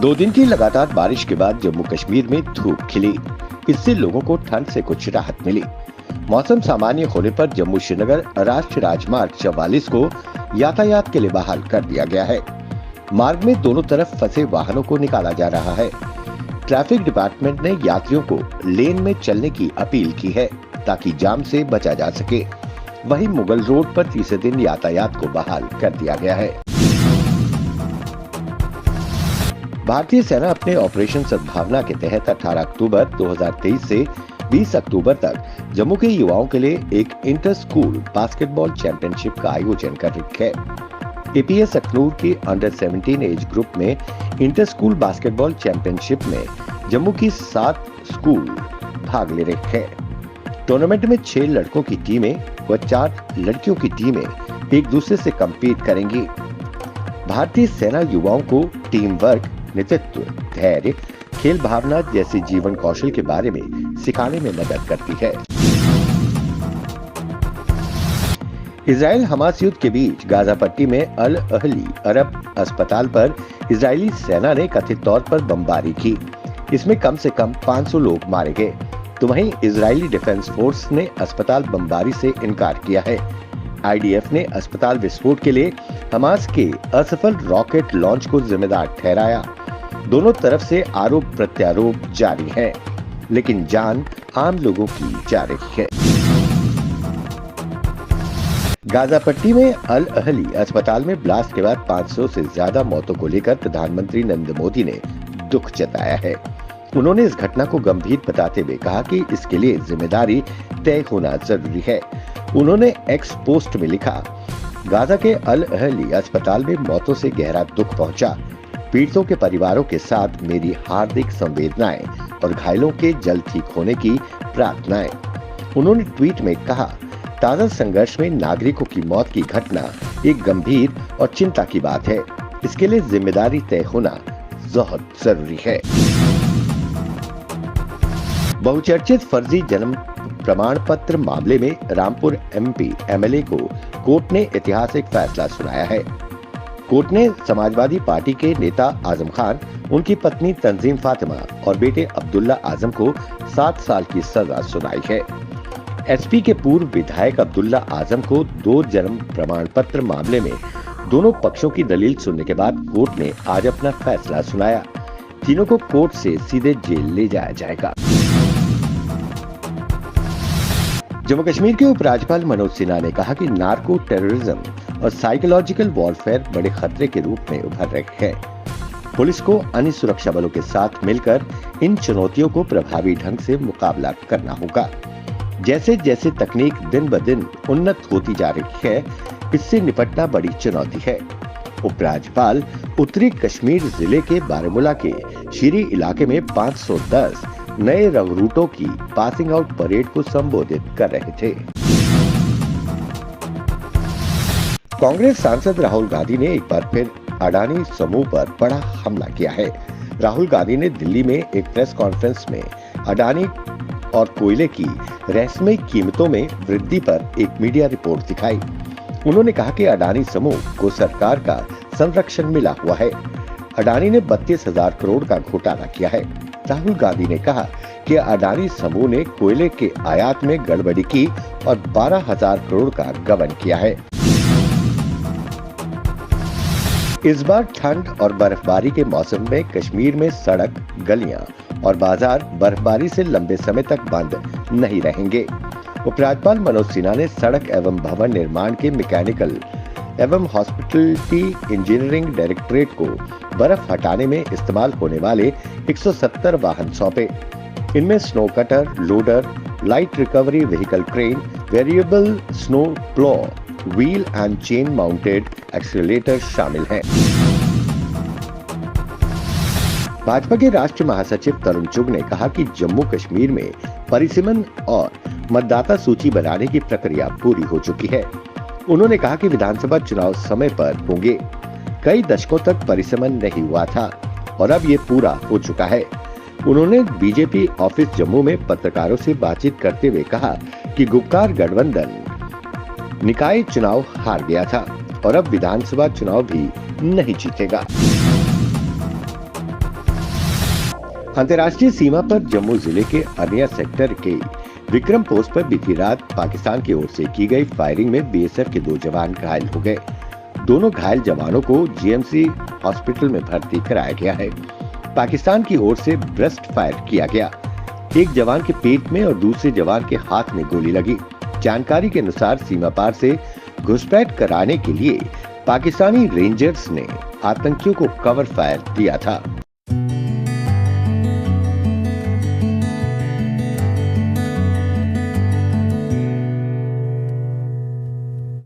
2 दिन की लगातार बारिश के बाद जम्मू कश्मीर में धूप खिली। इससे लोगों को ठंड से कुछ राहत मिली। मौसम सामान्य होने पर जम्मू श्रीनगर राष्ट्रीय राजमार्ग 44 को यातायात के लिए बहाल कर दिया गया है। मार्ग में दोनों तरफ फंसे वाहनों को निकाला जा रहा है। ट्रैफिक डिपार्टमेंट ने यात्रियों को लेन में चलने की अपील की है ताकि जाम से बचा जा सके। वहीं मुगल रोड पर तीसरे दिन यातायात को बहाल कर दिया गया है। भारतीय सेना अपने ऑपरेशन सद्भावना के तहत 18 अक्टूबर 2023 से 20 अक्टूबर तक जम्मू के युवाओं के लिए एक इंटर स्कूल बास्केटबॉल चैंपियनशिप का आयोजन कर रही है। एपीएस अखनूर के अंडर 17 एज ग्रुप में इंटर स्कूल बास्केटबॉल चैंपियनशिप में जम्मू की 7 स्कूल भाग ले रहे हैं। टूर्नामेंट में 6 लड़कों की टीमें व 4 लड़कियों की टीमें एक दूसरे से कम्पीट करेंगी। भारतीय सेना युवाओं को टीम वर्क, नेतृत्व, धैर्य, खेल भावना जैसे जीवन कौशल के बारे में सिखाने में मदद करती है। इजराइल हमास युद्ध के बीच गाजा पट्टी में अल अहली अरब अस्पताल पर इजरायली सेना ने कथित तौर पर बमबारी की। इसमें कम से कम 500 लोग मारे गए। तो वहीं इजरायली डिफेंस फोर्स ने अस्पताल बमबारी से इनकार किया है। आईडीएफ ने अस्पताल विस्फोट के लिए हमास के असफल रॉकेट लॉन्च को जिम्मेदार ठहराया। दोनों तरफ से आरोप प्रत्यारोप जारी है, लेकिन जान आम लोगों की जा रही है। गाजा पट्टी में अल अहली अस्पताल में ब्लास्ट के बाद 500 से ज्यादा मौतों को लेकर प्रधानमंत्री नरेंद्र मोदी ने दुख जताया है। उन्होंने इस घटना को गंभीर बताते हुए कहा कि इसके लिए जिम्मेदारी तय होना जरूरी है। उन्होंने एक्स पोस्ट में लिखा, गाजा के अल अहली अस्पताल में मौतों से गहरा दुख पहुंचा। पीड़ितों के परिवारों के साथ मेरी हार्दिक संवेदनाएं और घायलों के जल्द ठीक होने की प्रार्थनाएं। उन्होंने ट्वीट में कहा, ताजा संघर्ष में नागरिकों की मौत की घटना एक गंभीर और चिंता की बात है। इसके लिए जिम्मेदारी तय होना बहुत जरूरी है। बहुचर्चित फर्जी जन्म प्रमाण पत्र मामले में रामपुर एमपी एमएलए को कोर्ट ने ऐतिहासिक फैसला सुनाया है। कोर्ट ने समाजवादी पार्टी के नेता आजम खान, उनकी पत्नी तंजीम फातिमा और बेटे अब्दुल्ला आजम को 7 साल की सजा सुनाई है। एसपी के पूर्व विधायक अब्दुल्ला आजम को 2 जन्म प्रमाण पत्र मामले में दोनों पक्षों की दलील सुनने के बाद कोर्ट ने आज अपना फैसला सुनाया। तीनों को कोर्ट से सीधे जेल ले जाया जाएगा। जम्मू कश्मीर के उपराज्यपाल मनोज सिन्हा ने कहा कि नार्को टेररिज्म और साइकोलॉजिकल वॉरफेयर बड़े खतरे के रूप में उभर रहे हैं। पुलिस को अन्य सुरक्षा बलों के साथ मिलकर इन चुनौतियों को प्रभावी ढंग से मुकाबला करना होगा। जैसे जैसे तकनीक दिन ब दिन उन्नत होती जा रही है, इससे निपटना बड़ी चुनौती है। उपराज्यपाल उत्तरी कश्मीर जिले के बारामूला के शीरी इलाके में 510 नए रंग रूटों की पासिंग आउट परेड को संबोधित कर रहे थे। कांग्रेस सांसद राहुल गांधी ने एक बार फिर अडानी समूह पर बड़ा हमला किया है। राहुल गांधी ने दिल्ली में एक प्रेस कॉन्फ्रेंस में अडानी और कोयले की रहस्यमयी कीमतों में वृद्धि पर एक मीडिया रिपोर्ट दिखाई। उन्होंने कहा कि अडानी समूह को सरकार का संरक्षण मिला हुआ है। अडानी ने 32,000 करोड़ का घोटाला किया है। राहुल गांधी ने कहा कि अडानी समूह ने कोयले के आयात में गड़बड़ी की और 12,000 करोड़ का गबन किया है। इस बार ठंड और बर्फबारी के मौसम में कश्मीर में सड़क, गलियां और बाजार बर्फबारी से लंबे समय तक बंद नहीं रहेंगे। उपराज्यपाल मनोज सिन्हा ने सड़क एवं भवन निर्माण के मैकेनिकल एवं हॉस्पिटलिटी इंजीनियरिंग डायरेक्टरेट को बर्फ हटाने में इस्तेमाल होने वाले 170 वाहन सौंपे। इनमें snow cutter, loader, light recovery vehicle crane, variable snow plough, wheel and chain mounted accelerator शामिल हैं। भाजपा के राष्ट्रीय महासचिव तरुण चुग ने कहा कि जम्मू कश्मीर में परिसीमन और मतदाता सूची बनाने की प्रक्रिया पूरी हो चुकी है। उन्होंने कहा कि विधानसभा चुनाव समय पर होंगे। कई दशकों तक परिसीमन नहीं हुआ था और अब ये पूरा हो चुका है। उन्होंने बीजेपी ऑफिस जम्मू में पत्रकारों से बातचीत करते हुए कहा कि गुपकार गठबंधन निकाय चुनाव हार गया था और अब विधानसभा चुनाव भी नहीं जीतेगा। अंतर्राष्ट्रीय सीमा पर जम्मू जिले के अनिया सेक्टर के विक्रम पोस्ट पर बीती रात पाकिस्तान की ओर से की गई फायरिंग में बीएसएफ के 2 जवान घायल हो गए। दोनों घायल जवानों को जीएमसी हॉस्पिटल में भर्ती कराया गया है। पाकिस्तान की ओर से ब्रेस्ट फायर किया गया। एक जवान के पेट में और दूसरे जवान के हाथ में गोली लगी। जानकारी के अनुसार सीमा पार से घुसपैठ कराने के लिए पाकिस्तानी रेंजर्स ने आतंकियों को कवर फायर दिया था।